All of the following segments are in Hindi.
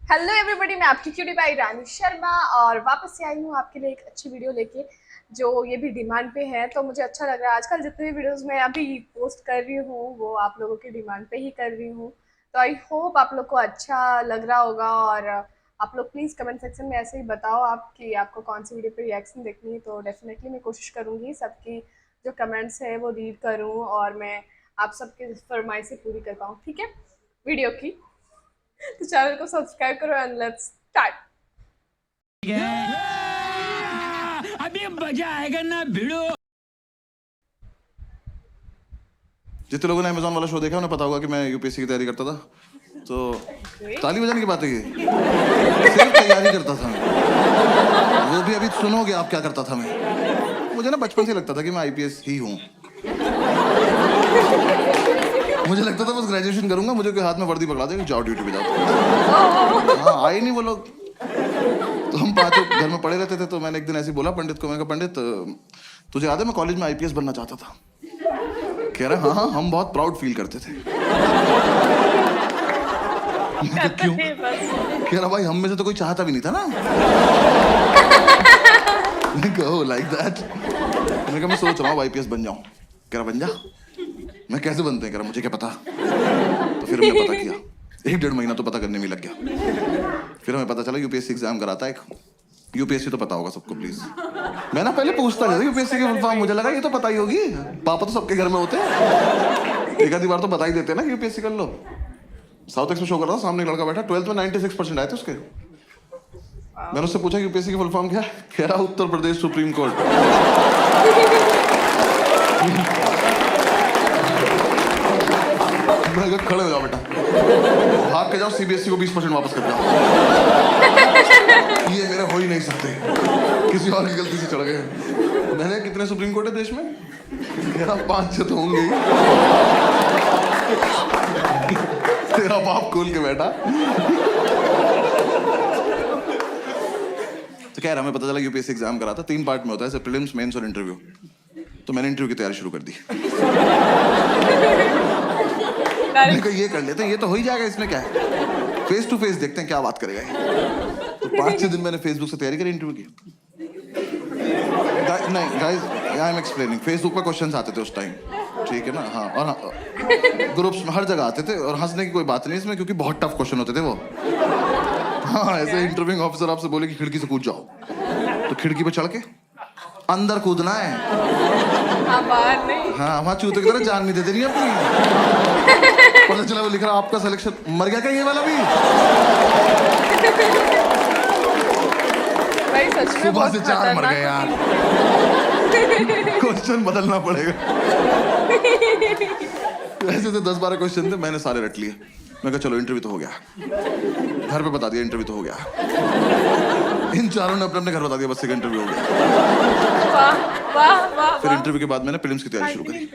हेलो एवरीबॉडी, मैं आपकी क्यूटी बाई रानी शर्मा और वापस से आई हूँ आपके लिए एक अच्छी वीडियो लेके जो ये भी डिमांड पे है। तो मुझे अच्छा लग रहा है, आजकल जितने भी वीडियोस मैं अभी पोस्ट कर रही हूँ वो आप लोगों की डिमांड पे ही कर रही हूँ। तो आई होप आप लोग को अच्छा लग रहा होगा और आप लोग प्लीज़ कमेंट सेक्शन में ऐसे ही बताओ आप कि आपको कौन सी वीडियो पे रिएक्शन देखनी है। तो डेफिनेटली मैं कोशिश करूँगी सबकी जो कमेंट्स है वो रीड करूँ और मैं आप सबकी फरमाइशें पूरी कर पाऊँ, ठीक है, वीडियो की। तो चैनल को सब्सक्राइब करो एंड लेट्स स्टार्ट। अभी मजा आएगा ना भिड़ो। जितने लोगों ने अमेजोन वाला शो देखा उन्हें पता होगा कि मैं यूपीएससी की तैयारी करता था। तो ताली बजाने की बात है, ये सिर्फ तैयारी करता था मैं। वो भी अभी सुनोगे आप क्या करता था मैं। मुझे ना बचपन से लगता था कि मैं आईपीएस ही हूँ। मुझे लगता था बस ग्रेजुएशन करूंगा, मुझे कोई हाथ में वर्दी पकड़ा देगा, जाओ ड्यूटी पे जाओ। हाँ, आए नहीं वो लोग। तो हम पांचों घर में पड़े रहते थे। तो मैंने एक दिन ऐसे बोला पंडित को, मैंने कहा पंडित तुझे याद है मैं कॉलेज में आईपीएस बनना चाहता था। कह रहा हाँ हाँ, हम बहुत प्राउड फील करते थे। क्यों? कह रहा भाई हम में से तो कोई चाहता भी नहीं था ना। Like that. मैंने कहा मैं सोच रहा हूँ आईपीएस बन जाऊं। कह रहा बन जा। मैं कैसे बनते हैं? कह रहा मुझे क्या पता। तो फिर हमने पता किया, 1-1.5 महीना तो पता करने में लग गया। फिर हमें पता चला यूपीएससी एग्जाम कराता है एक। यूपीएससी तो पता होगा सबको प्लीज। मैं ना पहले पूछता था यूपीएससी की फुल फॉर्म, मुझे लगा ये तो पता ही होगी, पापा तो सबके घर में होते हैं, एक आधी बार तो बता ही देते हैं ना यूपीएससी कर लो। साउथ एक्स में शो कर रहा था, सामने लड़का बैठा, 12th में 96% आए थे उसके। मैंने उससे पूछा यूपीएससी की फुल फॉर्म क्या है? कह रहा उत्तर प्रदेश सुप्रीम कोर्ट। मैं कहा खड़े हो जाओ बेटा, भाग के जाओ, सीबीएसई को 20% वापस कर जाओ। ये मेरे हो ही नहीं सकते, किसी और की गलती से चढ़ गए। मैंने कितने सुप्रीम कोर्ट है देश में? कह रहा 5-6 तो होंगे ही। तेरा बाप खोल के बैठा। तो कह रहा हमें पता चला यूपीएससी एग्जाम करा था, 3 पार्ट में होता है, प्रीलिम्स, मेंस और इंटरव्यू। तो मैंने इंटरव्यू की तैयारी शुरू कर दी। मैंने कहा ये कर लेते हैं, ये तो हो ही जाएगा, इसमें क्या है, फेस टू फेस देखते हैं क्या बात करेगा ये। तो 5-6 दिन मैंने फेसबुक से तैयारी करी इंटरव्यू की। नहीं guys, I am explaining. Facebook पर क्वेश्चंस आते थे उस टाइम, ठीक है ना। हाँ, और हाँ, ग्रुप्स में हर जगह आते थे, और हंसने की कोई बात नहीं इसमें, क्योंकि बहुत टफ क्वेश्चन होते थे वो। हाँ, ऐसे इंटरव्यूइंग ऑफिसर आपसे बोले कि खिड़की से कूद जाओ, तो खिड़की पे चढ़ के अंदर कूदना है। बाहर नहीं। हाँ, वहाँ चूते की तरह जान नहीं देते नहीं अपनी। पता चला वो लिख रहा आपका सिलेक्शन, मर गया क्या ये वाला भी? भाई सच में सुबह से 4 मर गए यार। क्वेश्चन बदलना पड़ेगा। ऐसे तो 10-12 क्वेश्चन थे, मैंने सारे रट लिए। मैं कहा चलो इंटरव्यू तो हो गया, घर पे बता दिया इंटरव्यू तो हो गया। इन चारों ने अपने अपने घर बता दिया बस एक इंटरव्यू हो गया। वाह वाह वाह। फिर इंटरव्यू के बाद मैंने प्रीलिम्स की तैयारी शुरू करी।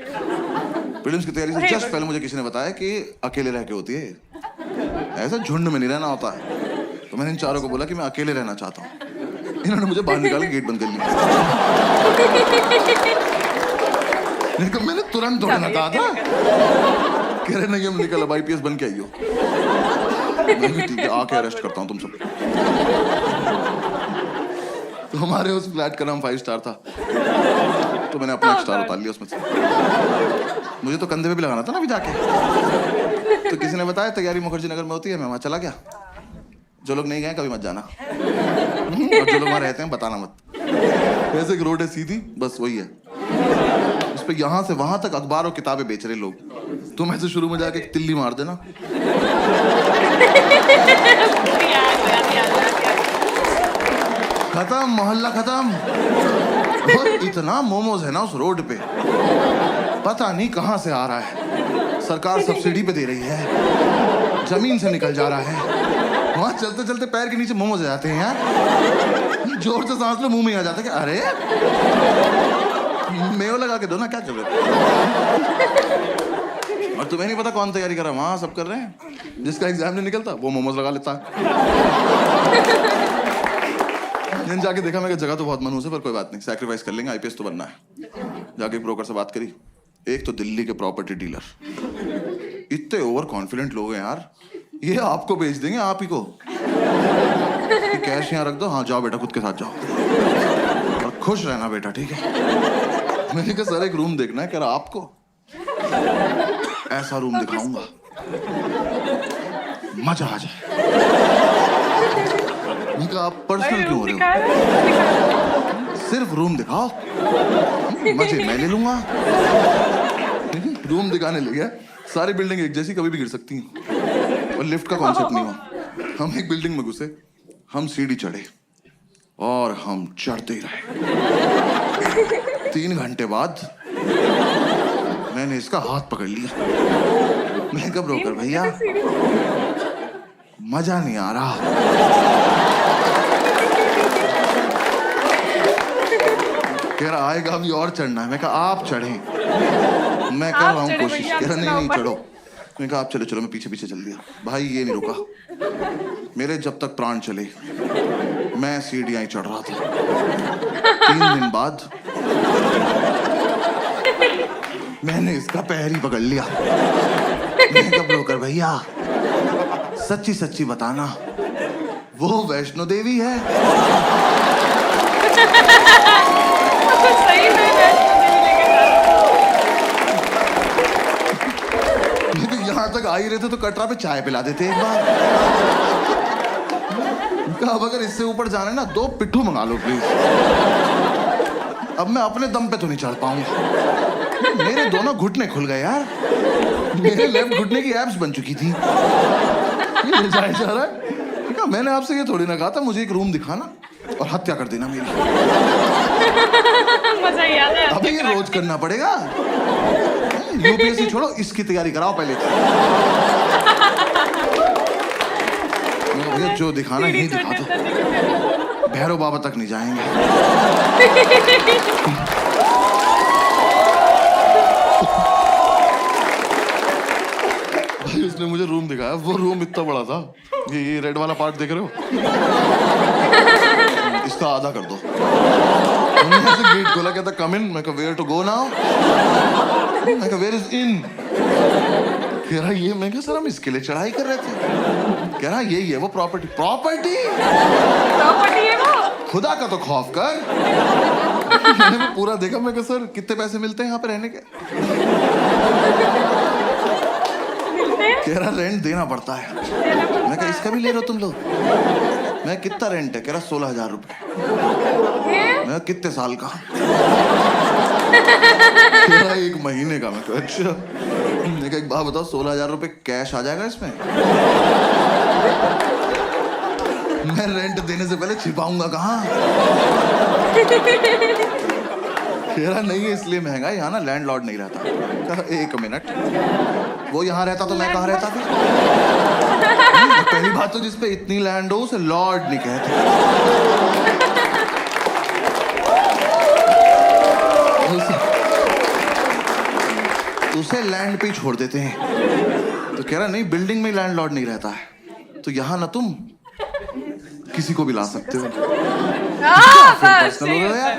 प्रीलिम्स की तैयारी से जस्ट पहले मुझे किसी ने बताया कि अकेले रह के होती है, ऐसा झुंड में नहीं रहना होता है। तो मैंने इन चारों को बोला कि मैं अकेले रहना चाहता हूँ। इन्होंने मुझे बाहर निकाल के गेट बंद कर लिया। मैंने तुरंत दौड़ना कहा था। कह रहे नहीं हम निकल, अब आईपीएस बन के आई हो। ठीक है, आके अरेस्ट करता हूँ तुम सब। तो हमारे उस फ्लैट का नाम 5 स्टार था, तो मैंने अपना 1 स्टार उतार लिया उसमें से। मुझे तो कंधे पे भी लगाना था ना अभी जाके। तो किसी ने बताया तैयारी मुखर्जी नगर में होती है, मैं वहां चला गया। जो लोग नहीं गए कभी मत जाना, और जो लोग वहां रहते हैं बताना मत। ऐसे एक रोड है सीधी, बस वही है। उस पे यहाँ से वहां तक अखबार और किताबें बेच रहे लोग। तुम ऐसे शुरू में जाके एक तिल्ली मार देना, खत्म, मोहल्ला खत्म। और इतना मोमोज है ना उस रोड पे, पता नहीं कहां से आ रहा है। सरकार सब्सिडी पे दे रही है, जमीन से निकल जा रहा है। वहां चलते चलते पैर के नीचे मोमोज आ जाते हैं यार। जोर से सांस लो, मुंह में आ जाता है कि अरे मेयो लगा के दो ना, क्या कर रहे हो? और तुम्हें नहीं पता कौन तैयारी कर रहा है, वहां सब कर रहे हैं। जिसका एग्जाम नहीं निकलता वो मोमोज लगा लेता है। जाके देखा, मैं जगह तो बहुत मनहूस है, पर कोई बात नहीं, सैक्रिफाइस कर लेंगे, आईपीएस तो बनना है। जाके ब्रोकर से बात करी, एक तो दिल्ली के प्रॉपर्टी डीलर, इतने ओवर कॉन्फिडेंट लोग हैं यार, ये आपको बेच देंगे, आप ही को। कि कैश यहाँ रख दो, हाँ जाओ बेटा खुद के साथ जाओ और खुश रहना बेटा, ठीक है। मैंने कहा सर एक रूम देखना है। कह रहा आपको ऐसा रूम दिखाऊंगा मजा आ जाए। मैंने कहा आप पर्सनल क्यों हो रहे हो, सिर्फ रूम दिखाओ, मजे मैं ले लूंगा। रूम दिखाने ले गया, सारी बिल्डिंग एक जैसी कभी भी गिर सकती हैं और लिफ्ट का कॉन्सेप्ट नहीं हुआ। हम एक बिल्डिंग में घुसे, हम सीढ़ी चढ़े और हम चढ़ते ही रहे। 3 घंटे बाद मैंने इसका हाथ पकड़ लिया। मैं कब रोकर भैया मजा नहीं आ रहा। कह रहा आएगा अभी और चढ़ना है। मैं कहा आप चढ़े, मैं कर रहा हूँ कोशिश। कह रहा नहीं चढ़ो। मैं कहा आप चलो चलो, मैं पीछे पीछे चल दिया। भाई ये नहीं रुका, मेरे जब तक प्राण चले मैं सीढ़ियां ही चढ़ रहा था। 3 दिन बाद मैंने इसका पैर ही पकड़ लिया। मैं कब रोकर भैया सच्ची सच्ची बताना, वो वैष्णो देवी है? सही में वैष्णो देवी लेके जा तो यहाँ तक आ ही रहे थे तो कटरा पे चाय पिला देते एक बार। अब अगर इससे ऊपर जाना है ना 2 पिट्ठू मंगा लो प्लीज। अब मैं अपने दम पे तो नहीं चढ़ पाऊंगा। मेरे दोनों घुटने खुल गए यार, मेरे लेफ्ट घुटने की एब्स बन चुकी थी। ये ले जाया जा रहा है। ठीक है, मैंने आपसे ये थोड़ी ना कहा था मुझे एक रूम दिखाना और हत्या कर देना मेरी। मजा ही आ रहा है। अभी ये रोज करना पड़ेगा। यूपीएससी छोड़ो, इसकी तैयारी कराओ पहले। भैया जो दिखाना है दिखा दो, भैरव बाबा तक नहीं जाएंगे। भाई उसने मुझे रूम दिखाया, वो रूम इतना बड़ा था, ये रेड वाला पार्ट देख रहे हो, इसका आधा कर दो। उन्होंने ऐसे गेट खोला, कहता कम इन। मैं कहा वेयर टू गो नाउ? मैं कहा वेयर इज इन? कह रहा ये। मैं कहा सर हम इसके लिए चढ़ाई कर रहे थे। कह रहा यही है वो प्रॉपर्टी। प्रॉपर्टी है वो। खुदा का तो खौफ कर। मैंने वो पूरा देखा। मैं कहा सर कितने पैसे मिलते हैं यहाँ पे रहने के? कह रहा रेंट देना पड़ता है। मैं कहा इसका भी ले रहे हो तुम लोग? मैं कितना रेंट है? कह रहा 16,000 रुपए। मैं कितने साल का? कह रहा 1 महीने का। मैं कहा अच्छा। मैं कहा एक बात बताओ, 16,000 रुपए कैश आ जाएगा इसमें? मैं रेंट देने से पहले छिपाऊंगा कहाँ? कह रहा नहीं है इसलिए महंगा है, यहाँ ना लैंडलॉर्ड नहीं रहता। कहा 1 मिनट, वो यहाँ रहता तो मैं कहाँ रहता फिर? पहली बात तो जिसपे इतनी लैंड हो उसे लॉर्ड नहीं कहते। उसे लैंड पे ही छोड़ देते हैं। तो कह रहा नहीं बिल्डिंग में लैंडलॉर्ड नहीं रहता है, तो यहाँ ना तुम किसी को भी ला सकते हो। पर्सनल हो गया यार।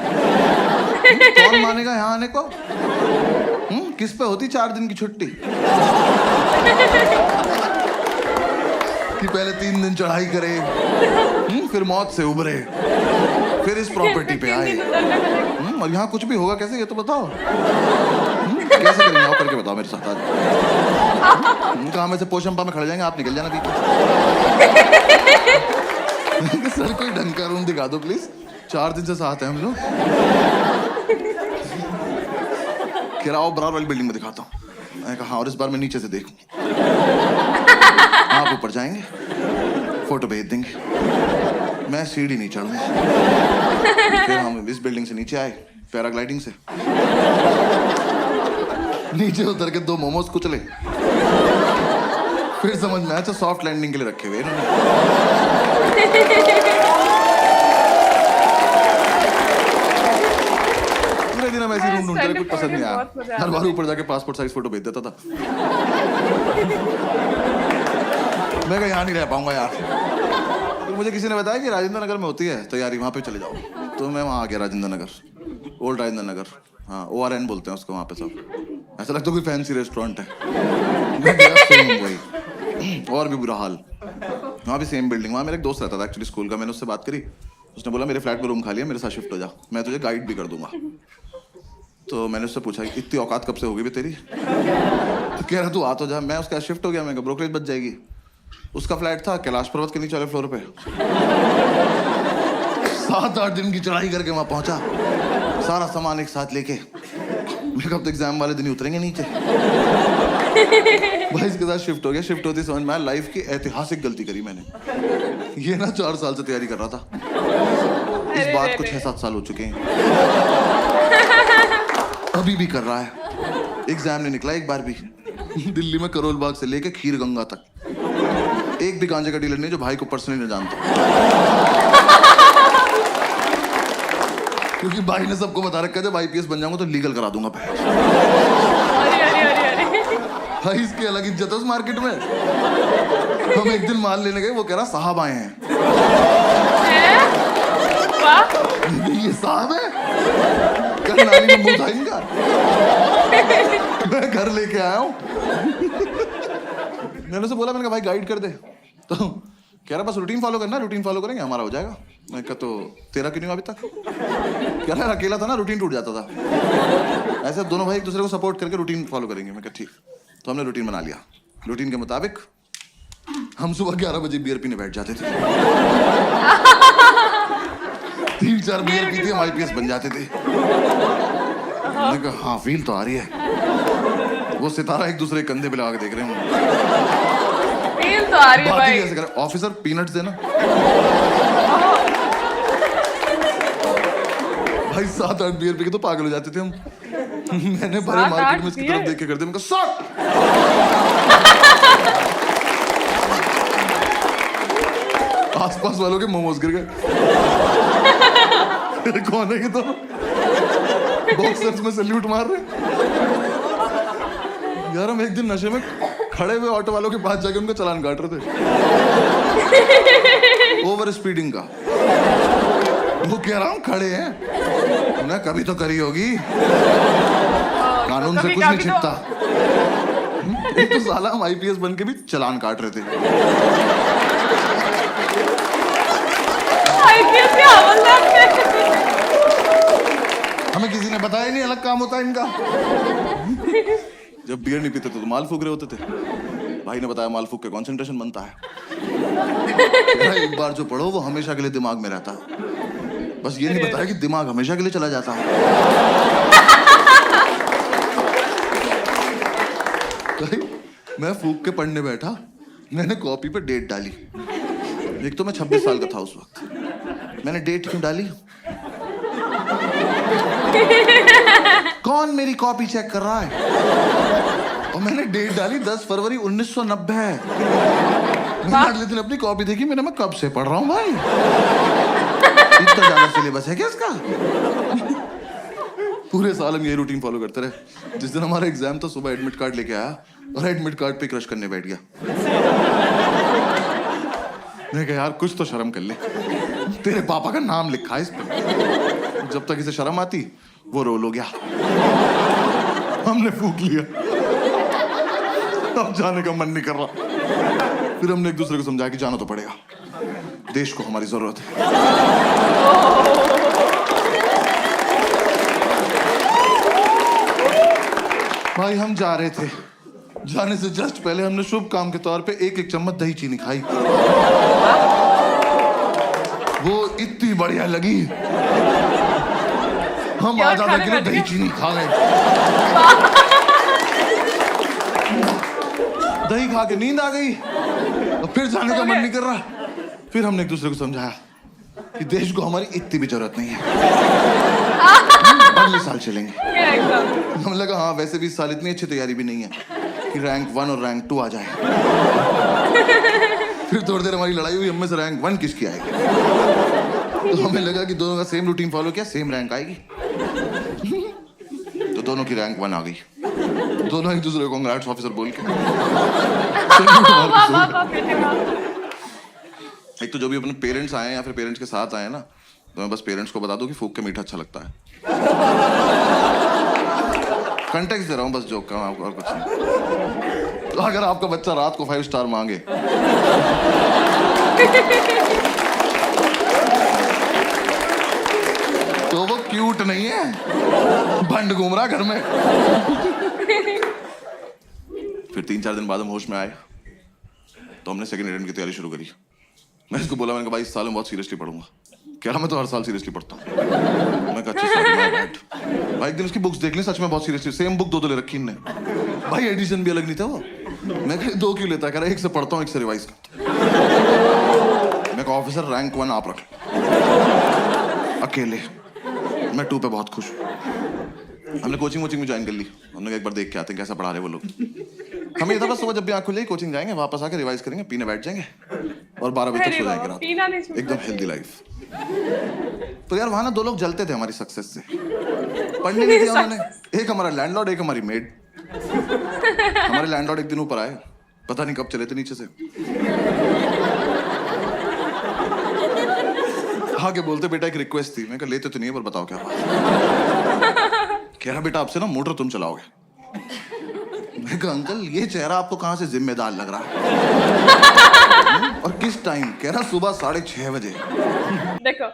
कौन मानेगा यहाँ आने को? किस पे होती 4 दिन की छुट्टी? कि पहले 3 दिन चढ़ाई करे, फिर मौत से उबरे, फिर इस प्रॉपर्टी पे आए। और यहाँ कुछ भी होगा कैसे ये तो बताओ। कैसे करेंगे आप? करके बताओ मेरे साथ आज। कहा में से पोशंपा में खड़े जाएंगे, आप निकल जाना बीच। सर कोई ढंग का रूम दिखा दो प्लीज, 4 दिन से साथ हैं हम लोग। कह रहा बराबर वाली बिल्डिंग में दिखाता हूँ। मैंने कहा हाँ, और इस बार मैं नीचे से देखूं। आप ऊपर जाएंगे, फोटो भेज देंगे, मैं सीढ़ी नहीं चढ़ूंगा। फिर हम इस बिल्डिंग से नीचे आए पैराग्लाइडिंग से। नीचे उतर के 2 मोमोज कुचले। फिर समझ में आया सॉफ्ट लैंडिंग के लिए रखे हुए पूरे दिन हम ऐसे रूम ढूंढते रहे, कुछ पसंद नहीं आया। हर बार ऊपर जाके पासपोर्ट साइज फोटो भेज देता था। मैं कहा यहाँ नहीं रह पाऊंगा यार। तो मुझे किसी ने बताया कि राजेंद्र नगर में होती है तैयारी, वहाँ पे चले जाओ। तो मैं वहाँ आ गया, राजेंद्र नगर, ओल्ड राजेंद्र नगर। हाँ ORN बोलते हैं उसको वहाँ पे सब। ऐसा लगता है कोई फैंसी रेस्टोरेंट है। मैं गया वही, और भी बुरा हाल। वहाँ भी सेम बिल्डिंग, वहाँ मेरा एक दोस्त रहता था एक्चुअली स्कूल का। मैंने उससे बात करी, उसने बोला मेरे फ्लैट में रूम खाली है, मेरे साथ शिफ्ट हो जा, मैं तुझे गाइड भी कर दूंगा। तो मैंने उससे पूछा इतनी औकात कब से होगी भी तेरी? तो कह रहा तू आ तो जा। मैं उसके साथ शिफ्ट हो गया, मैं ब्रोकरेज बच जाएगी। उसका फ्लैट था कैलाश पर्वत के नीचे वाले फ्लोर पे। 7-8 दिन की चढ़ाई करके वहां पहुंचा, सारा सामान एक साथ लेके। मैं कब तो एग्जाम वाले दिन ही उतरेंगे नीचे। भाई इसके साथ शिफ्ट हो गया। शिफ्ट होती समझ में आया लाइफ की ऐतिहासिक गलती करी मैंने। ये ना 4 साल से तैयारी कर रहा था, इस बात को 6-7 साल हो चुके हैं, अभी भी कर रहा है। एग्जाम नहीं निकला एक बार भी। दिल्ली में करोल बाग से लेके खीर गंगा तक एक भी गांजे का डीलर नहीं जो भाई को पर्सनली न जानता। क्योंकि भाई ने सबको बता रखा है जब IPS बन जाऊंगा तो लीगल करा दूंगा। भाई इसकी अलग इज्जत है उस मार्केट में। हम एक दिन माल लेने गए, वो कह रहा साहब आए हैं। ये साहब है? कल नाली में मुंह था इनका। मैं घर लेके आया हूँ। मैंने उसे बोला, मैंने कहा भाई गाइड कर दे। तो कह रहा बस रूटीन फॉलो करना, रूटीन फॉलो करेंगे हमारा हो जाएगा। मैं कहा तो तेरा क्यों नहीं अभी तक? कह रहा अकेला था ना, रूटीन टूट जाता था। ऐसे दोनों भाई एक दूसरे को सपोर्ट करके रूटीन फॉलो करेंगे। मैं कहा ठीक। तो हमने रूटीन बना लिया। रूटीन के मुताबिक हम सुबह 11 बजे बियर पीने बैठ जाते थे। 3-4 बियर पीते हम IPS बन जाते थे। मैंने कहा हाँ फील तो आ रही है। वो सितारा एक दूसरे कंधे पे लगा के देख रहे हैं। फील तो आ रही है बात भाई। ही कैसे कर? ऑफिसर पीनट्स देना। भाई 7-8 बियर पी के तो पागल हो जाते थे हम। मैंने भरे मार्केट में इसकी तरफ देख के करते, मैंने कहा शॉट। आसपास वालों के मोमोज गिर गए। कौन है ये? तो बॉक्सर्स में सैल्यूट मार रहे। यार हम एक दिन नशे में खड़े हुए ऑटो वालों के पास जाके उनका चालान काट रहे थे ओवर स्पीडिंग का। वो कह रहा हूँ खड़े हैं, उन्हें कभी तो करी होगी, कानून से कुछ नहीं छिपता। एक तो साला हम IPS बन के भी चालान काट रहे थे। हमें किसी ने बताया नहीं अलग काम होता है इनका। जब बियर नहीं पीते तो माल फूक रहे होते थे। भाई ने बताया माल फूक के कंसंट्रेशन बनता है। एक बार जो पढ़ो वो हमेशा के लिए दिमाग में रहता है। बस ये नहीं बताया कि दिमाग हमेशा के लिए चला जाता है। मैं फूक के पढ़ने बैठा, मैंने कॉपी पे डेट डाली। एक तो मैं 26 साल का था उस वक्त। मैंने डेट क्यों डाली? कौन मेरी कॉपी चेक कर रहा है? और मैंने डेट डाली 10 फरवरी 1990। मैंने अगले दिन अपनी कॉपी देखी, मैं कब से पढ़ रहा हूँ भाई? इतना ज्यादा सिलेबस है क्या इसका? पूरे साल हम ये रूटीन फॉलो करते रहे। जिस दिन हमारा एग्जाम था सुबह एडमिट कार्ड लेके आया और एडमिट कार्ड पे क्रश करने बैठ गया। मैंने कहा यार कुछ तो शर्म कर ले, तेरे पापा का नाम लिखा है इस पे। जब तक इसे शर्म आती वो रोल हो गया। हमने फूक लिया, अब जाने का मन नहीं कर रहा। फिर हमने एक दूसरे को समझाया कि जाना तो पड़ेगा, देश को हमारी जरूरत है। भाई हम जा रहे थे, जाने से जस्ट पहले हमने शुभ काम के तौर पे 1-1 चम्मच दही चीनी खाई। वो इतनी बढ़िया लगी, हम आधा किलो दही चीनी खा गए। दही खा के नींद आ गई और फिर जाने का मन नहीं कर रहा। फिर हमने एक दूसरे को समझाया कि देश को हमारी इतनी भी जरूरत नहीं है, अगले साल चलेंगे। हम लगा हाँ वैसे भी इस साल इतनी अच्छी तैयारी भी नहीं है कि रैंक 1 और रैंक 2 आ जाए। फिर थोड़ी देर हमारी लड़ाई हुई, हमें से रैंक 1 किसकी आएगी। तो हमें लगा कि दोनों का सेम रूटीन फॉलो किया, सेम रैंक आएगी। तो दोनों की रैंक 1 आ गई। दोनों एक दूसरे को कांग्रेट्स ऑफिसर बोल के। एक तो जो भी अपने पेरेंट्स आए या फिर पेरेंट्स के साथ आए ना, तो मैं बस पेरेंट्स को बता दूं कि फूक के मीठा अच्छा लगता है। कंटेक्स्ट दे रहा हूं बस जोक का, और कुछ नहीं। तो अगर आपका बच्चा रात को 5 स्टार मांगे तो वो क्यूट नहीं है, भंड घूम रहा घर में। फिर 3-4 दिन बाद हम होश में आए तो हमने सेकंड अटेम्प्ट की तैयारी शुरू करी। मैं इसको बोला, मैंने कहा भाई इस साल मैं बहुत सीरियसली पढ़ूंगा। कह रहा मैं तो हर साल सीरियसली पढ़ता हूँ। मैं कहा अच्छा my bad। भाई एक दिन उसकी बुक्स देख ली, सच में बहुत सीरियसली सेम बुक 2 ले रखी इनने। भाई एडिशन भी अलग नहीं था वो। मैं कहा 2 क्यों लेता है? कह रहा एक से पढ़ता हूँ, एक से रिवाइज करता हूँ। मैं कहा ऑफिसर रैंक 1 आप रख लो अकेले, मैं 2 पे बहुत खुश हूँ। हमने कोचिंग में ज्वाइन कर ली। हमने कहा एक बार देख के आते हैं कैसा पढ़ा रहे वो लोग। हमें ये था बस सुबह जब भी आँख खुल जाएगी कोचिंग जाएंगे, वापस आके रिवाइज करेंगे, पीने बैठ जाएंगे और 12 बजे तक अरे सो बाबा, जाएंगे पीना नहीं रात। छूटता एकदम है। Healthy life. तो यार वहां ना 2 लोग जलते थे हमारी सक्सेस से। पढ़ने नहीं दिया उन्होंने। एक हमारा लैंडलॉर्ड, एक हमारी मेड। हमारे लैंडलॉर्ड एक दिन ऊपर आए, पता नहीं कब चले थे नीचे से। आगे बोलते बेटा एक रिक्वेस्ट थी। मैं कहा लेते तो नहीं है पर बताओ क्या बात। कह रहा बेटा आपसे ना मोटर तुम चलाओगे। मैं कहा अंकल ये चेहरा आपको कहाँ से जिम्मेदार लग रहा है? और किस टाइम? कह रहा सुबह 6:30 बजे। देखो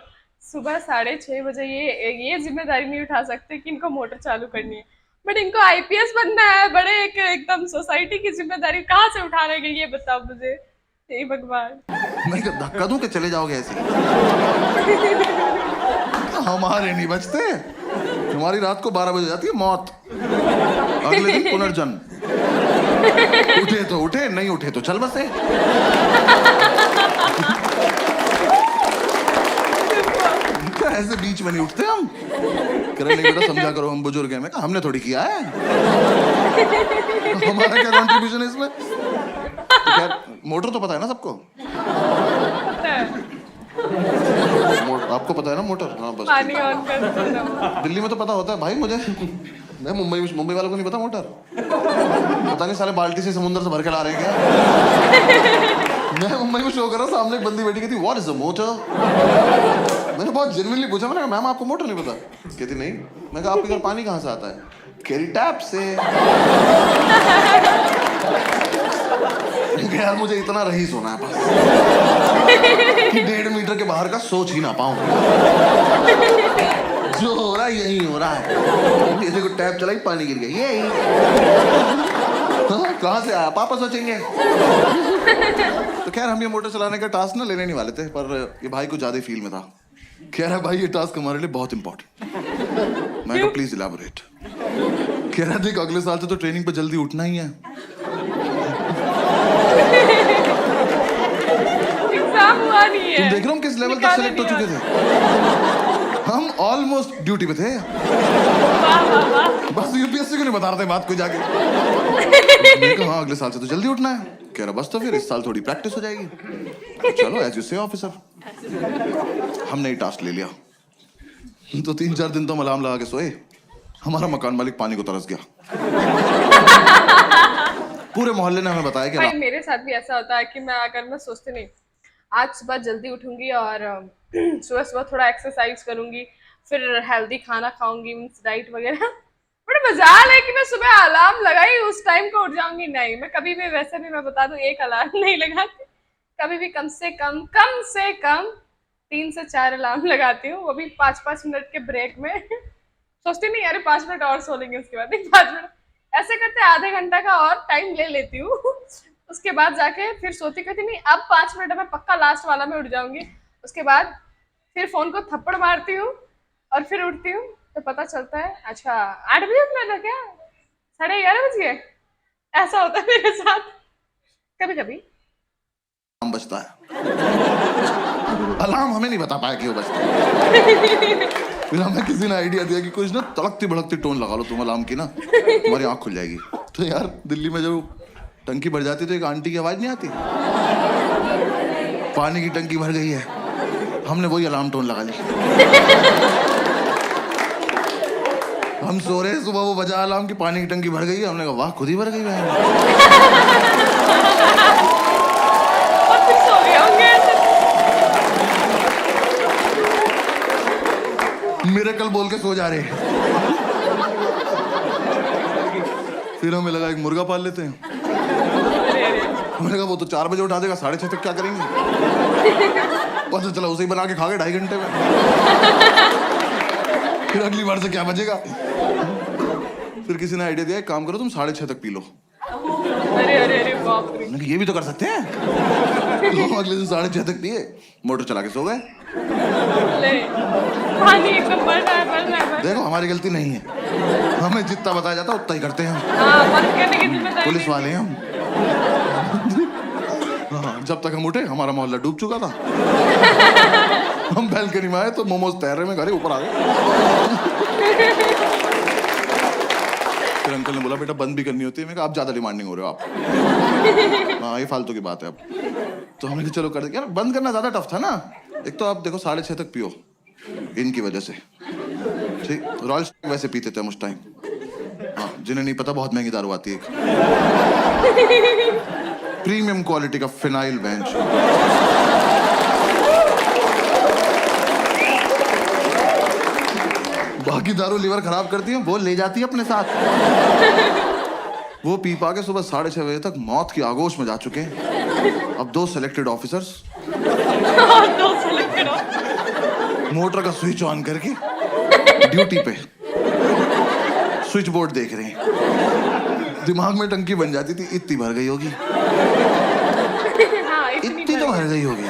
सुबह 6:30 बजे ये जिम्मेदारी नहीं उठा सकते कि इनको मोटर चालू करनी है, बट इनको आईपीएस बनना है। बड़े एकदम सोसाइटी की जिम्मेदारी कहाँ से उठा रहे ये बताओ मुझे। हे भगवान। मैं क्या धक्का दूं कि चले जाओगे ऐसे? हमारे नहीं बचते। हमारी रात को 12 बजे जाती है मौत, अगले दिन पुनर्जन्म। उठे तो उठे, नहीं उठे तो चल बसे। क्या ऐसे बीच में नहीं उठते हम? कह रहे नहीं बेटा समझा करो हम बुजुर्ग हैं। मैं कहा हमने थोड़ी किया है। हमारा क्या कंट्रीब्यूशन है इसमें? तो खैर मोटर तो पता है ना सबको। आपको पता है ना मोटर? हाँ बस पानी ऑन कर दो। दिल्ली में तो पता होता है भाई मुझे। मैं मुंबई वालों को नहीं पता मोटर। पता नहीं साले बाल्टी से समुद्र से भर के ला रहे हैं क्या। मैं मुंबई में शो कर रहा हूँ, सामने एक बंदी बैठी कहती व्हाट इज द मोटर। मैंने बहुत जेन्युइनली पूछा, मैंने कहा मैम आपको मोटर नहीं पता? कहती नहीं। मैं कहा आपके घर पानी कहाँ से आता है? कह रही टैप से। यार मुझे इतना रईस होना है बस कि 1.5 मीटर के बाहर का सोच ही ना पाऊं। जो हो रहा है यही हो रहा है। ये देखो टैप चलाई पानी गिर गया, यही। कहाँ से आया पापा सोचेंगे। तो खैर हम ये मोटर चलाने का टास्क ना लेने नहीं वाले थे, पर ये भाई को ज्यादा फील में था। कह रहा भाई ये टास्क हमारे लिए बहुत इंपॉर्टेंट। मैं कहा प्लीज इलैबोरेट। कह रहा देख अगले साल से तो ट्रेनिंग पे जल्दी उठना ही है। एग्जाम हुआ नहीं है। तुम देख रहे हो किस लेवल तक सेलेक्ट हो चुके थे। हम ऑलमोस्ट ड्यूटी पे थे। बस यूपीएससी को नहीं बता रहे थे बात को जाके। मैंने कहा हाँ अगले साल से तो जल्दी उठना है। कह रहा बस तो फिर इस साल थोड़ी प्रैक्टिस हो जाएगी। चलो एज यू से ऑफिसर। हमने ही टास्क ले लिया। तो 3-4 दिन तो हम अलार्म लगा के सोए। हमारा मकान मालिक पानी को तरस गया। पूरे मोहल्ले ने हमें बताया कि भाई मेरे साथ भी ऐसा होता है कि मैं सोचती नहीं आज सुबह जल्दी उठूंगी और सुबह सुबह थोड़ा एक्सरसाइज करूंगी, फिर हेल्दी खाना खाऊंगी, मीन्स डाइट वगैरह। बड़ा मजाल है कि मैं सुबह अलार्म लगाई उस टाइम को उठ जाऊंगी। नहीं, मैं कभी भी वैसे भी मैं बता दूं एक अलार्म नहीं लगाती। कभी भी कम से कम 3 से 4 अलार्म लगाती हूँ, वो भी 5-5 मिनट के ब्रेक में। सोचती नहीं अरे 5 मिनट और सो लेंगे, उसके बाद नहीं 5 मिनट ऐसे करते आधे घंटा का और टाइम ले लेती हूँ। उसके बाद जाके फिर सोती कहती नहीं अब 5 मिनट में पक्का लास्ट वाला में उठ जाऊंगी। उसके बाद फिर फोन को थप्पड़ मारती हूँ और फिर उठती हूँ तो पता चलता है अच्छा 8 बजे उठना था क्या, 11:30 बज गए। ऐसा होता है मेरे साथ कभी कभी। अलार्म बजता है। अलार्म हमें नहीं बता पाया कि वो बजता है। फिर हमें किसी ने आइडिया दिया कि कुछ ना तड़कती भड़कती टोन लगा लो तुम अलार्म की ना, तुम्हारी आंख खुल जाएगी। तो यार दिल्ली में जब टंकी भर जाती तो एक आंटी की आवाज नहीं आती पानी की टंकी भर गई है। हमने वही अलार्म टोन लगा ली। हम सो रहे सुबह वो बजा अलार्म की पानी की टंकी भर गई है। हमने कहा वाह खुद ही भर गई बहन। और फिर सो गए होंगे ऐसे। मिरेकल बोल के सो जा रहे हैं। फिर हमें लगा एक मुर्गा पाल लेते हैं। हमने कहा वो तो 4 बजे उठा देगा, 6:30 तक क्या करेंगे। पता चला उसे ही बना के खा गए 2.5 घंटे में। फिर अगली बार से क्या बचेगा। फिर किसी ने आइडिया दिया, एक काम करो तुम 6:30 तक पी लो। अरे अरे अरे बाप रे। मैंने कहा, ये भी तो कर सकते हैं। तो अगले दिन 6:30 तक पिए, मोटर चला के सो गए। ले पानी एकदम बढ़ रहा है। देखो हमारी गलती नहीं है, हमें जितना बताया जाता उतना ही करते हैं हम। हाँ, बंद करने की जिम्मेदारी पुलिस वाले हैं हम। हाँ, जब तक हम उठे हमारा मोहल्ला डूब चुका था। हम बैल्कनी में आए तो मोमोज तैर रहे में घरे ऊपर आ गए। फिर अंकल ने बोला बेटा बंद भी करनी होती है। मैं कहा आप ज्यादा डिमांडिंग हो रहे हो आप। हाँ ये फालतू की बात है अब। तो हमने कहा चलो कर दे। यार बंद करना ज्यादा टफ था ना। एक तो आप देखो 6:30 तक पियो इनकी वजह से। ठीक, रॉयल वैसे पीते थे हम उस टाइम। हाँ, जिन्हें नहीं पता बहुत महंगी दारू आती है, प्रीमियम क्वालिटी का फिनाइल बेंच। बाकी दारू लीवर खराब करती है, वो ले जाती है अपने साथ। वो पी पा के सुबह 6:30 बजे तक मौत की आगोश में जा चुके हैं। अब 2 सिलेक्टेड ऑफिसर्स मोटर का स्विच ऑन करके ड्यूटी पे स्विच बोर्ड देख रहे हैं। दिमाग में टंकी बन जाती थी, इतनी भर गई होगी। हाँ, इतनी तो भर गई होगी।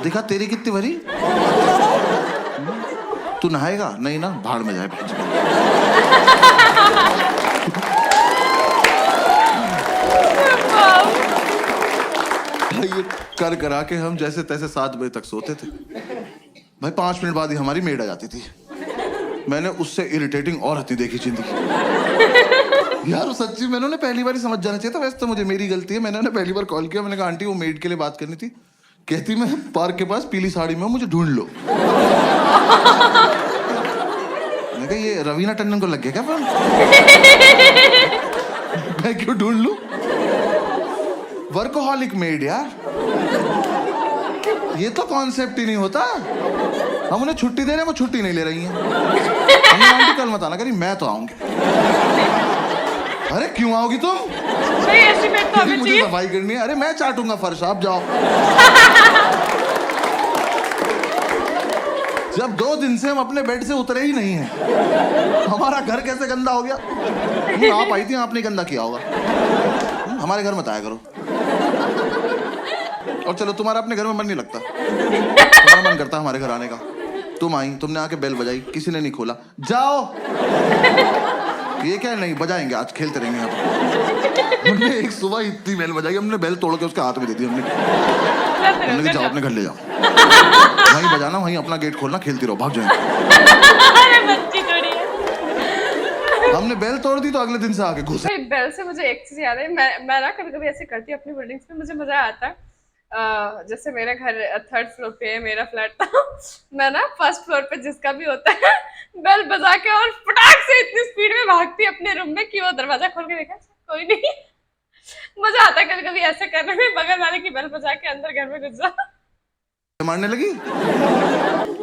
देखा तेरी कितनी भरी। तू नहाएगा नहीं ना, भाड़ में जाए। ये कर करा के हम जैसे तैसे 7 बजे तक सोते थे। भाई 5 मिनट बाद ही हमारी मेड आ जाती थी। मैंने उससे इरिटेटिंग औरत नहीं देखी जिंदगी। यार सच्ची मैंने उन्हें पहली बार ही समझ जाना चाहिए था। वैसे तो मुझे मेरी गलती है, मैंने उन्हें पहली बार कॉल किया। मैंने कहा आंटी वो मेड के लिए बात करनी थी। कहती मैं पार्क के पास पीली साड़ी में हूं, मुझे ढूंढ लो। मैं कहा ये रवीना टंडन को लग गया क्या फोन। मैं क्यों ढूंढ लूं। वर्कोहॉलिक मेड यार, ये तो कॉन्सेप्ट ही नहीं होता। हम उन्हें छुट्टी दे रहे हैं, वो छुट्टी नहीं ले रही हैं। हमने आंटी कल मत आना करी, मैं तो आऊंगी। अरे क्यों आओगी तुम। नहीं एस्टिमेट तो हमें मुझे चाहिए। सफाई करनी है। अरे मैं चाटूंगा फर्श, आप जाओ। जब 2 दिन से हम अपने बेड से उतरे ही नहीं हैं, हमारा घर कैसे गंदा हो गया। आप आई थी, आपने गंदा किया होगा। हमारे घर मत आया करो। और चलो तुम्हारा अपने घर में मन नहीं लगता, तुम्हारा मन करता हमारे घर आने का। तुम आई, तुमने आके बेल बजाई, किसी ने नहीं खोला। जाओ। ये क्या नहीं बजाएंगे, आज खेलते रहेंगे यहाँ पर। हमने एक सुबह इतनी बेल बजाई, हमने बेल तोड़ के उसके हाथ में दे दी। हमने जाओ अपने घर ले जाओ, वहीं बजाना, वहीं अपना गेट खोलना, खेलती रहो, भाग जाएंगे। अरे बच्ची थोड़ी है। हमने बेल तोड़ दी तो अगले दिन से आके घुसे। भाई बेल से मुझे एक चीज याद है। मैं ना कभी कभी ऐसे करती हूँ अपनी बिल्डिंग्स में, मुझे मजा आता है। जैसे मेरा घर 3rd फ्लोर पे है, मेरा फ्लैट था। मैं ना 1st फ्लोर पे जिसका भी होता है बेल बजा के और फटाक से इतनी स्पीड में भागती अपने रूम में कि वो दरवाजा खोल के देखा कोई नहीं। मजा आता है कभी कभी ऐसे करने में, बगल वाले की बेल बजा के अंदर घर में घुस जा। मारने लगी।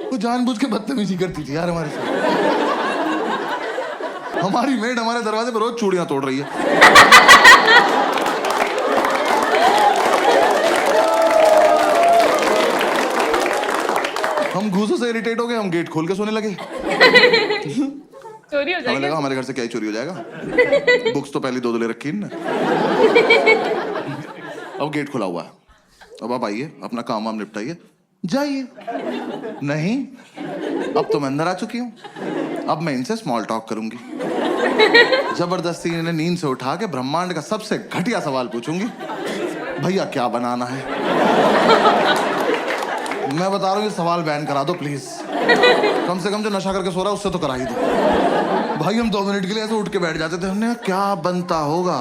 वो जानबूझ के बदतमीजी करती थी यार हमारे साथ। हमारी मेड हमारे दरवाजे पर रोज चूड़ियां तोड़ रही है। हम घूसों से इरिटेट हो गए, हम गेट खोल के सोने लगे। चोरी हो हमें जाएगी। लगा हमारे घर से क्या ही चोरी हो जाएगा। बुक्स तो पहले 2 ले रखी है ना। अब गेट खुला हुआ है, अब आप आइए, अपना काम वाम निपटाइए, जाइए। नहीं, अब तो मैं अंदर आ चुकी हूँ, अब मैं इनसे स्मॉल टॉक करूंगी। जबरदस्ती इन्हें नींद से उठा के ब्रह्मांड का सबसे घटिया सवाल पूछूंगी, भैया क्या बनाना है। मैं बता रहा हूँ ये सवाल बैन करा दो प्लीज। कम से कम जो नशा करके सो रहा है उससे तो करा ही दो। भाई हम 2 मिनट के लिए ऐसे उठ के बैठ जाते थे, हमने कहा क्या बनता होगा।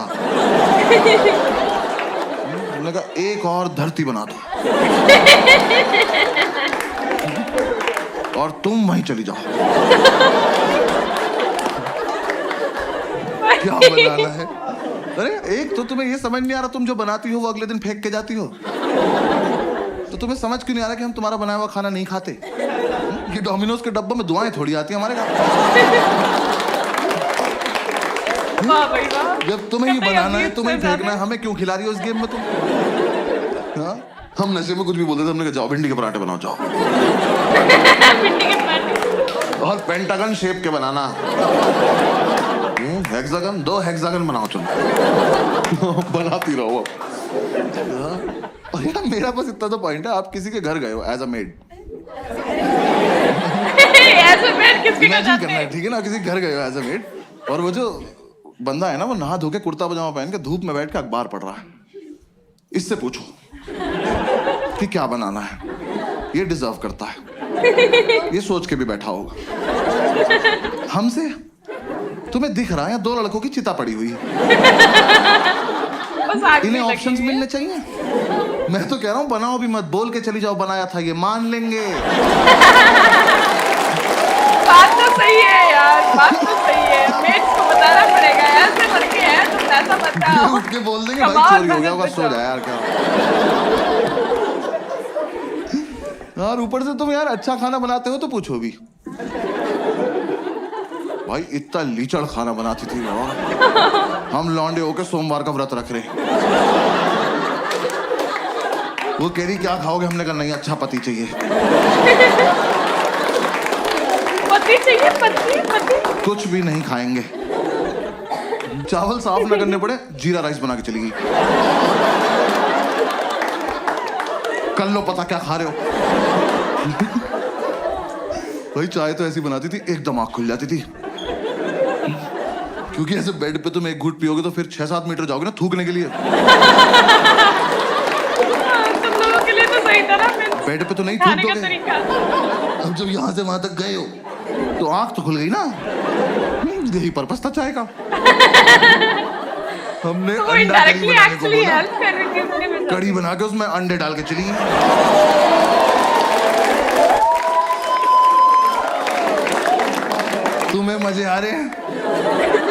हमने कहा एक और धरती बना दो और तुम वहीं चली जाओ। क्या बनाना है। अरे एक तो तुम्हें ये समझ नहीं आ रहा, तुम जो बनाती हो वो अगले दिन फेंक के जाती हो, तो तुम्हें समझ क्यों नहीं आ रहा कि हम तुम्हारा बनाया हुआ खाना नहीं खाते। ये डोमिनोज के डब्बों में दुआएं थोड़ी आती है हमारे घर। वाह भाई वाह। जब तुम्हें ही बनाना है, तुम्हें ही फेंकना है, हमें क्यों खिला रही हो इस गेम में तुम। हाँ? हम नशे में कुछ भी बोलते थे, हमने कहा जाओ भिंडी के पराठे बनाओ जाओ, भिंडी के पराठे। और पेंटागन शेप के बनाना, हेक्सागन, 2 हेक्सागन बनाओ तुम। बनाती रहो अब। और यार मेरा बस इतना तो पॉइंट है, आप किसी के घर गए हो एज अ मेड, ऐसे बैठ किसके घर इमेजिन जाते करना है, हैं? ठीक है ना, किसी के घर गए हो एज अ मेड, और वो जो बंदा है ना वो नहा धो के कुर्ता पजामा पहन के धूप में बैठ के अखबार पढ़ रहा है, इससे पूछो कि क्या बनाना है, ये डिजर्व करता है, ये सोच के भी बैठा होगा। हमसे तुम्हें दिख रहा है 2 लड़कों की चिता पड़ी हुई है, बस आग इन्हें नहीं लगी ऑप्शंस हुई है। मिलने चाहिए। मैं तो कह रहा हूँ बनाओ भी मत, बोल के चली जाओ बनाया था, ये मान लेंगे। बात तो सही है यार, बात तो सही है, मेट्स को बताना पड़ेगा, ऐसे लड़के हैं तुम ऐसा ये बताओ। उठ के बोल देंगे कमाल भाई चोरी हो गया होगा, मेहनत सो जा यार क्या। यार ऊपर से तुम यार अच्छा खाना बनाते हो तो पूछो भी। भाई इतना लीचड़ खाना बनाती थी बाबा, हम लौंडे होके सोमवार का व्रत रख रहे हैं। वो कह रही क्या खाओगे, हमने कहा नहीं अच्छा पति चाहिए। पति चाहिए, पति पति। कुछ भी नहीं खाएंगे, चावल साफ न करने पड़े जीरा राइस बना के चली गई। कर लो पता क्या खा रहे हो। भाई चाय तो ऐसी बनाती थी एकदम आँख खुल जाती थी, क्योंकि ऐसे बेड पे तुम एक घूंट पियोगे तो फिर 6-7 मीटर जाओगे ना थूकने के लिए। तुम लोगों के लिए तो सही था ना, फिर बेड पे तो नहीं थूक खाने का दोगे। तरीका। अब जब यहाँ से वहां तक गए हो तो आँख तो खुल गई ना, यही पर्पस था चाय का। हमने तो वो अंडा करी इनडायरेक्टली बनाने को एक्चुअली बोला, हेल्प कर रही थी उसके में। कड़ी बना के उसमें अंडे डाल के चली गई। तुम्हें मजे आ रहे हैं,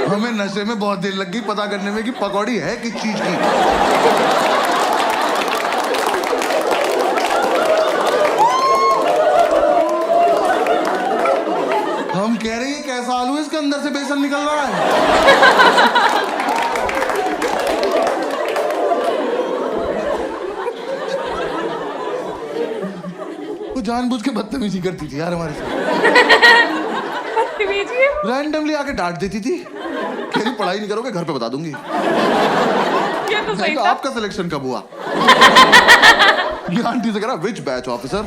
हमें नशे में बहुत देर लग गई पता करने में कि पकौड़ी है किस चीज की। हम कह रहे हैं कैसा आलू है, इसके अंदर से बेसन निकल रहा है। वो जानबूझ के बदतमीजी करती थी यार हमारे साथ, बदतमीजी है। रैंडमली आके डांट देती थी, कह रही पढ़ाई नहीं करोगे घर पे बता दूंगी। ये तो मैं सही कहा, था। आपका सिलेक्शन कब हुआ? ये आंटी से कह रहा विच बैच ऑफिसर।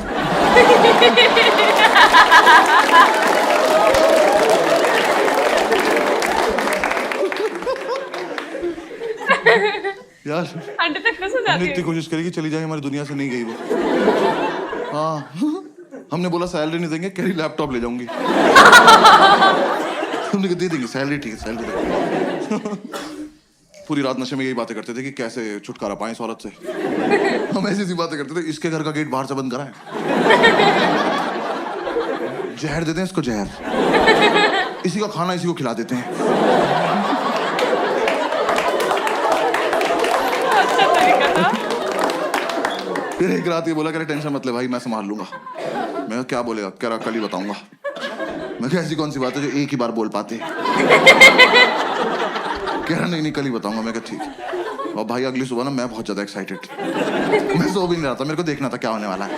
यार अंडे तक कैसे जाती हमने इतनी है? कोशिश करी कि चली जाए, हमारी दुनिया से नहीं गई वो। हाँ हमने बोला सैलरी नहीं देंगे, कह रही लैपटॉप ले जाऊंगी। हमने कहा दे देंगे सैलरी, ठीक है सैलरी देंगे। पूरी रात नशे में यही बातें करते थे कि कैसे छुटकारा पाएं इस औरत से। हम ऐसी बातें करते थे, इसके घर का गेट बाहर से बंद कराएं, जहर देते हैं इसको जहर, इसी का खाना इसी को खिला देते हैं। अच्छा तरीका था। फिर एक रात ये बोला कह रहा टेंशन मत ले भाई मैं संभाल लूंगा। मैं कहा क्या बोलेगा, कह रहा कल ही बताऊंगा। मैं कहा ऐसी कौन सी बात है जो एक ही बार बोल पाते। कह रहा नहीं कल ही बताऊंगा। मैं कहा ठीक। और भाई अगली सुबह ना मैं बहुत ज्यादा एक्साइटेड, मैं सो भी नहीं रहा था, मेरे को देखना था क्या होने वाला है।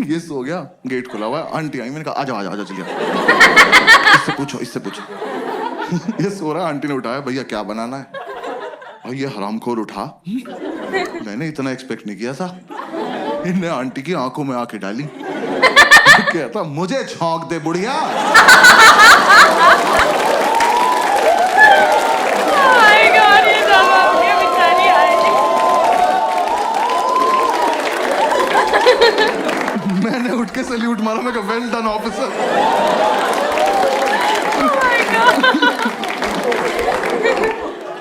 ये सो गया, गेट खुला हुआ है, आंटी आई, मैंने कहा आजा आजा आजा चलिए, इससे पूछो इससे पूछो। ये सो रहा, आंटी ने उठाया, भैया क्या बनाना है? और ये हरामखोर उठा, मैंने इतना एक्सपेक्ट नहीं किया था। इनने आंटी की आंखों में आंखें डाली, कहता मुझे छौंक दे बुढ़िया। My God, ये ड्रामा हो गया, बेचारी आई। मैंने उठ के सैल्यूट मारा, मैं कहा well done officer. Oh my God।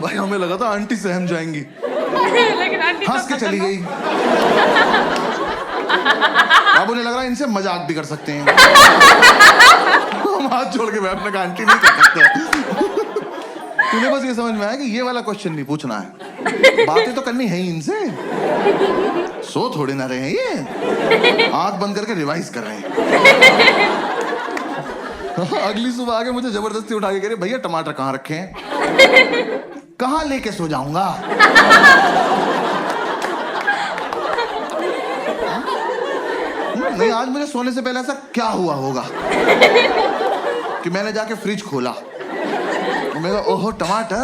भाई हमें लगा था आंटी सहम जाएंगी, लेकिन आंटी हंस तो के चली गई। अब उन्हें लग रहा है इनसे मजाक भी कर सकते हैं। हम हाथ जोड़ के बैठने का आंटी नहीं कर सकते। तुम्हें बस ये समझ में आया कि ये वाला क्वेश्चन नहीं पूछना है, बातें तो करनी है ही इनसे। सो थोड़े ना रहे हैं ये, आंख बंद करके रिवाइज कर रहे हैं। अगली सुबह आके मुझे जबरदस्ती उठा के कह रहे भैया टमाटर कहाँ रखे हैं? कहाँ लेके सो जाऊंगा? नहीं, आज मुझे सोने से पहले ऐसा क्या हुआ होगा कि मैंने जाके फ्रिज खोला, मैं कहा ओहो टमाटर,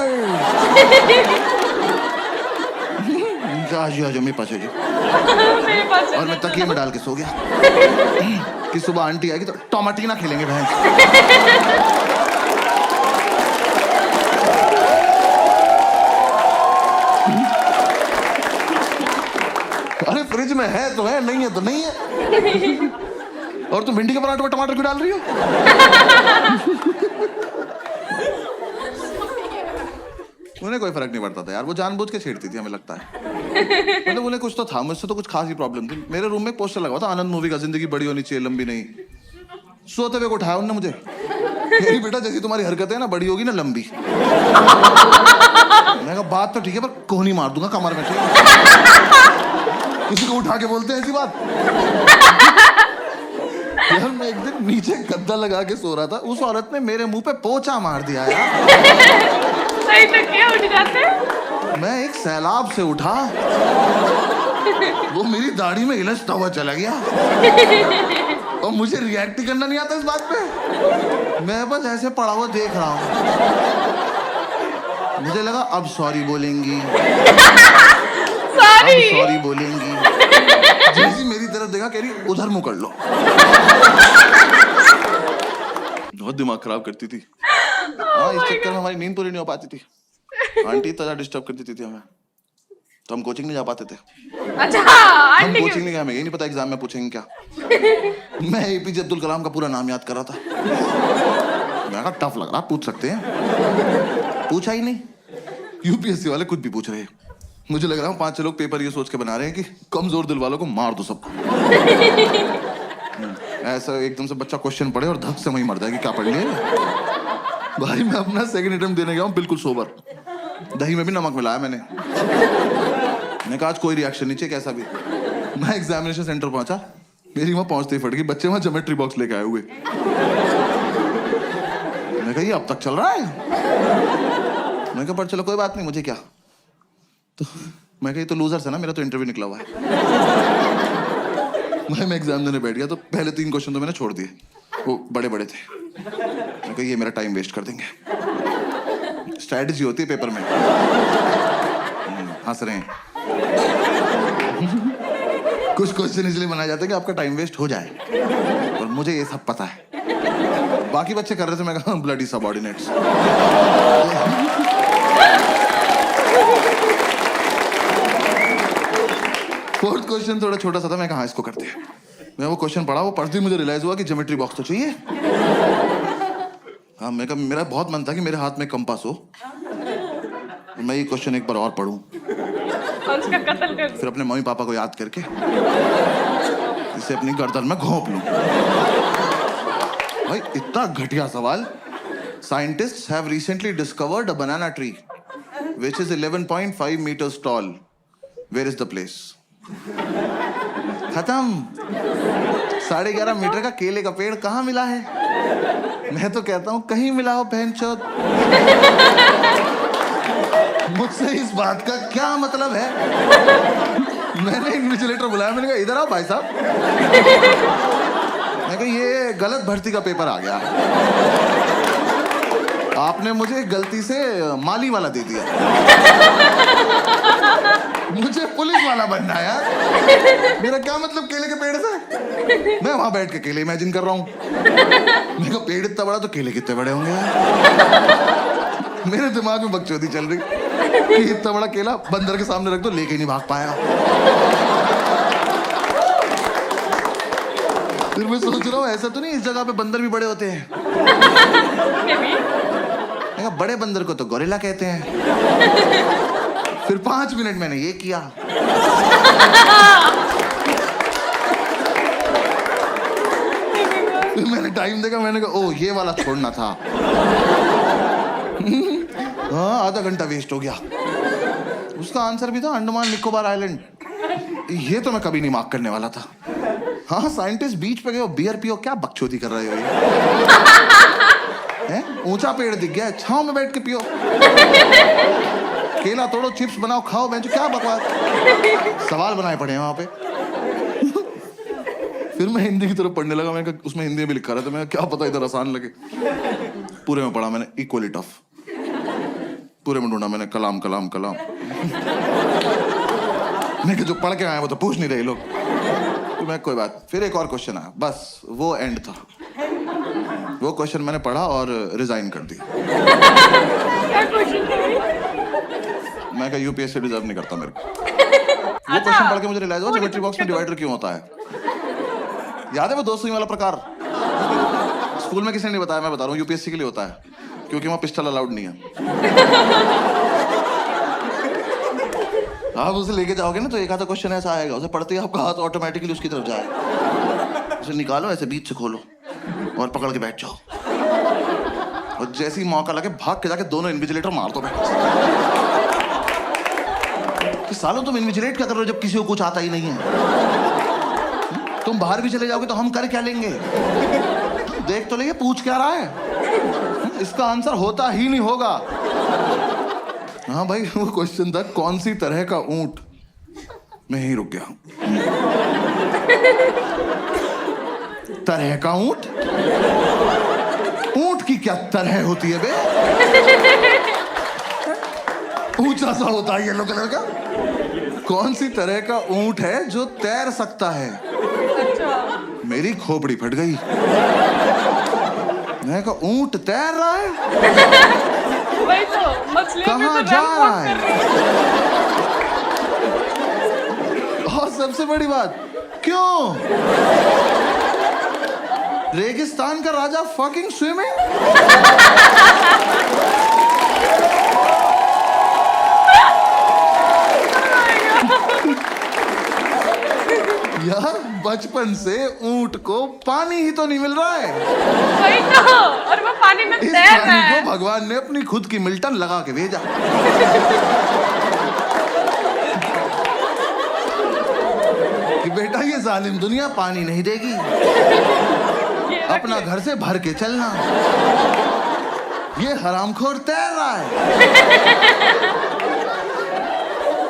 आज मेरे पास है जी, और मैं तकिए में डाल के सो गया कि सुबह आंटी आएगी तो टमाटीना खेलेंगे भैंस। अरे फ्रिज में है तो है, नहीं है तो नहीं है। और तुम भिंडी के पराठे में टमाटर क्यों डाल रही हो? उन्हें कोई फर्क नहीं पड़ता था यार, वो जानबूझ के छेड़ती थी, हमें लगता है। मतलब उन्हें कुछ तो था, मुझसे तो कुछ खास ही प्रॉब्लम थी। मेरे रूम में एक पोस्टर लगा हुआ था आनंद मूवी का, जिंदगी बड़ी होनी चाहिए लंबी नहीं। सोते हुए को उठाया उन्होंने मुझे, मेरी बेटा जैसी तुम्हारी हरकत है ना, बड़ी होगी ना लंबी। मैं कहा बात तो ठीक है पर कोहनी मार दूंगा कमर में, ठीक है? किसी को उठा के बोलते हैं ऐसी बात? यार मैं एक दिन नीचे गद्दा लगा के सो रहा था, उस औरत ने मेरे मुंह पे पोंछा मार दिया यार। सही तो क्या उठ जाते? मैं एक सैलाब से उठा, वो मेरी दाढ़ी में इलझता हुआ चला गया और मुझे रिएक्ट ही करना नहीं आता इस बात पे। मैं बस ऐसे पड़ा हुआ देख रहा हूँ। मुझे लगा अब सॉरी बोलेंगी, सॉरी बोलेंगी। जैसी मेरी तरफ देखा कह रही उधर मुंह कर लो। बहुत दिमाग खराब करती थी। हाँ, इस चक्कर में हमारी नींद पूरी नहीं हो पाती थी। आंटी इतना डिस्टर्ब कर देती थी हमें, तो हम कोचिंग नहीं जा पाते थे। अच्छा, हम कोचिंग नहीं गए, हमें यही नहीं पता एग्जाम में पूछेंगे क्या। मैं एपीजे अब्दुल कलाम का पूरा नाम याद कर रहा था। मैं कहा टफ लग रहा, पूछ सकते हैं। पूछा ही नहीं। यूपीएससी वाले कुछ भी पूछ रहे हैं। मुझे लग रहा है 5-6 लोग पेपर ये सोच के बना रहे हैं कि कमजोर दिल वालों को मार दो सबको। ऐसा एकदम से बच्चा क्वेश्चन पढ़े और धक से वहीं मर जाएगी, क्या पढ़ लिया भाई। मैं अपना सेकंड अटेम्प्ट देने गया हूँ बिल्कुल सोबर, दही में भी नमक मिलाया मैंने कहा आज कोई रिएक्शन नहीं चाहिए कैसा भी। मैं एग्जामिनेशन सेंटर पहुंचा, मेरी वहां पहुंचते ही फट गई, बच्चे वहां ज्योमेट्री बॉक्स लेके आए हुए। मैं कहा ये अब तक चल रहा है? मैं कहा पर चलो कोई बात नहीं, मुझे क्या। तो मैं कहा ये तो लूजर्स है ना, मेरा तो इंटरव्यू निकला हुआ है। मैं एग्जाम देने बैठ गया तो पहले 3 क्वेश्चन तो मैंने छोड़ दिए, वो बड़े बड़े थे। मैं कहा ये मेरा टाइम वेस्ट कर देंगे। स्ट्रैटेजी होती है पेपर में। हंस रहे हैं। कुछ क्वेश्चन इसलिए बनाए जाते हैं कि आपका टाइम वेस्ट हो जाए, और मुझे ये सब पता है। बाकी बच्चे कर रहे थे, मैं कहा ब्लडी सबऑर्डिनेट्स। फोर्थ क्वेश्चन थोड़ा छोटा सा था, मैं कहा इसको करते हैं। मैं वो क्वेश्चन पढ़ा, वो पढ़ते ही मुझे रियलाइज हुआ कि ज्योमेट्री बॉक्स तो चाहिए। हाँ, मैं कहा मेरा बहुत मन था कि मेरे हाथ में कंपास हो, मैं ये क्वेश्चन एक बार और पढ़ूं और उसका कत्ल कर। फिर अपने मम्मी पापा को याद करके इसे अपनी गर्दन में घोंप लूं। भाई इतना घटिया सवाल। Scientists have recently discovered a banana tree which is 11.5 meters tall. Where is the place? खत्म। 11.5 मीटर का केले का पेड़ कहाँ मिला है? मैं तो कहता हूँ कहीं मिला हो बहनचोद। मुझसे इस बात का क्या मतलब है? मैंने इन्विजिलेटर बुलाया, मैंने कहा इधर आओ भाई साहब। मैं कहा ये गलत भर्ती का पेपर आ गया, आपने मुझे गलती से माली वाला दे दिया। मुझे पुलिस वाला बनना है यार। मेरा क्या मतलब केले के पेड़ से? मैं वहां बैठ के केले इमेजिन कर रहा हूँ। मेरे को पेड़ इतना बड़ा तो केले कितने बड़े होंगे यार। मेरे दिमाग में बकचोदी चल रही कि इतना बड़ा केला बंदर के सामने रख दो, लेके नहीं भाग पाया। फिर मैं सोच रहा हूँ ऐसा तो नहीं इस जगह पे बंदर भी बड़े होते हैं। बड़े बंदर को तो गोरिल्ला कहते हैं। फिर 5 मिनट मैंने ये किया। फिर मैंने टाइम देखा, मैंने कहा ओ ये वाला छोड़ना था। हाँ, आधा घंटा वेस्ट हो गया। उसका आंसर भी था अंडमान निकोबार आइलैंड। ये तो मैं कभी नहीं मार्क करने वाला था। हाँ, साइंटिस्ट बीच पे गए हो, बियर पियो, क्या बकचोदी कर रहे हो ये? ऊंचा पेड़ दिख गया, छांव में बैठ के पियो। केला तोड़ो, चिप्स बनाओ, खाओ। बेंचो क्या बकवास सवाल बनाए पड़े हैं वहां पे। फिर मैं हिंदी की तरफ पढ़ने लगा, मैं कहा उसमें हिंदी में भी लिखा रहा था, मैं क्या पता इधर आसान लगे। पूरे में पढ़ा मैंने इक्वली टफ, पूरे में ढूंढा मैंने कलाम कलाम कलाम। मैं जो पढ़ के आया वो तो पूछ नहीं रहे लोग, तो मैं कोई बात। फिर एक और क्वेश्चन आया, बस वो एंड था। वो क्वेश्चन मैंने पढ़ा और रिजाइन कर दिया। मैं कहा यूपीएससी डिजर्व नहीं करता मेरे को। वो क्वेश्चन पढ़ के मुझे रियलाइज हुआ ज्योमेट्री बॉक्स में डिवाइडर क्यों होता है। याद है वो 2 सुई वाला प्रकार? स्कूल में किसी ने नहीं बताया, मैं बता रहा हूँ, यूपीएससी के लिए होता है, क्योंकि वहाँ पिस्टल अलाउड नहीं है। आप उसे लेके जाओगे ना तो एक आधा क्वेश्चन ऐसा आएगा, उसे पढ़ते ही आपका हाथ ऑटोमेटिकली उसकी तरफ जाएगा। उसे निकालो, ऐसे बीच से खोलो और पकड़ के बैठ जाओ, और जैसे ही मौका लगे भाग के जाके दोनों इन्विजिलेटर मार दो। कि सालों तुम इन्विजिलेट क्या कर रहे हो जब किसी को कुछ आता ही नहीं है? तुम बाहर भी चले जाओगे तो हम कर क्या लेंगे? देख तो लेंगे पूछ क्या रहा है, इसका आंसर होता ही नहीं होगा। हाँ भाई, वो क्वेश्चन था कौन सी तरह का ऊंट। मैं यहीं रुक गया। तरह का ऊंट? ऊंट की क्या तरह होती है बे? ऊंचा सा होता है येलो कलर का। कौन सी तरह का ऊंट है जो तैर सकता है? मेरी खोपड़ी फट गई। मैं कहा ऊंट तैर रहा है? वही तो, मछलियों में कहाँ तो जा रैंप रहा वॉक है? कर रही है। और सबसे बड़ी बात, क्यों? रेगिस्तान का राजा फकिंग स्विमिंग? यार बचपन से ऊंट को पानी ही तो नहीं मिल रहा है। वही तो, और वो पानी में इस तैर रहा प्राणी है। को भगवान ने अपनी खुद की मिल्टन लगा के भेजा। कि बेटा ये जालिम दुनिया पानी नहीं देगी, अपना घर से भर के चलना। ये हरामखोर तैर रहा है।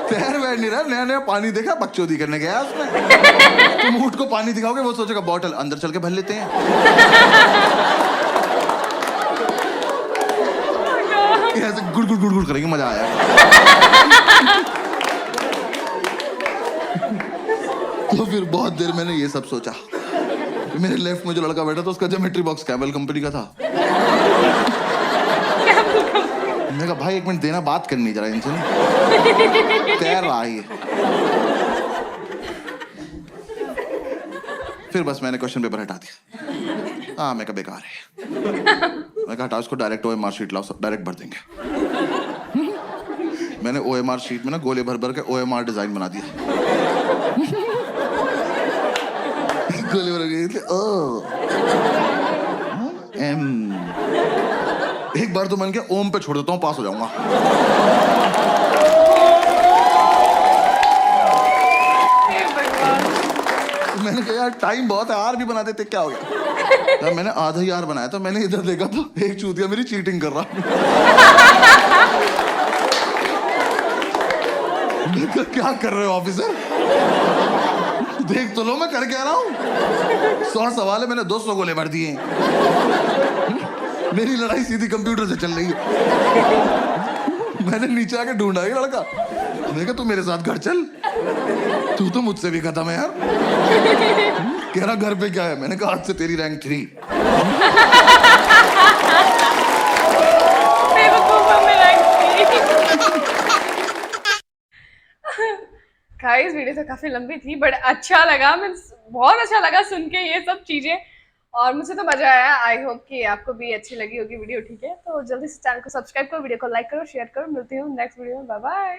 तैर वैर नहीं रहा, नया नया पानी देखा, बकचोदी करने गया उसमें। तुम ऊंट को पानी दिखाओगे वो सोचेगा बॉटल, अंदर चल के भर लेते हैं। ऐसे गुड़ गुड़ गुड़ गुड़ करेंगे, मजा आया। तो फिर बहुत देर मैंने ये सब सोचा। मेरे लेफ्ट में जो लड़का बैठा था उसका ज्योमेट्री बॉक्स कैमल कंपनी का था। मैंने कहा भाई 1 मिनट देना, बात करनी जरा इनसे। तैर रहा है ये। फिर बस मैंने क्वेश्चन पेपर हटा दिया। हाँ मैं कहा बेकार है। मैं कहा हटा उसको, डायरेक्ट OMR शीट लाओ, सब डायरेक्ट भर देंगे। मैंने OMR शीट में ना गोले भर भर के OMR डिजाइन बना दिया। गोले भर गए थे O M। एक बार तो मन के ओम पे छोड़ देता हूँ, पास हो जाऊंगा। मैंने कहा यार टाइम बहुत है, आर भी बना देते, क्या हो गया? यार मैंने आधा ही आर बनाया था। मैंने इधर देखा तो एक चूतिया मेरी चीटिंग कर रहा। क्या कर रहे हो ऑफिसर? देख तो लो मैं कर क्या रहा हूँ। 100 सवाल है, मैंने 200 गोले भर दिए। मेरी लड़ाई सीधी कंप्यूटर से चल रही है। मैंने नीचे आके ढूंढा ये लड़का। मैंने कहा तू मेरे साथ घर चल, तू तो मुझसे भी खत्म है यार। कह रहा घर पे क्या है? मैंने कहा आज से तेरी रैंक 3। गाइस वीडियो तो काफी लंबी थी, बट अच्छा लगा, मीन्स बहुत अच्छा लगा सुन के ये सब चीजें, और मुझे तो मजा आया। आई होप कि आपको भी अच्छी लगी होगी वीडियो। ठीक है, तो जल्दी से चैनल को सब्सक्राइब करो, वीडियो को लाइक करो, शेयर करो। मिलती हूँ नेक्स्ट वीडियो में। Bye bye.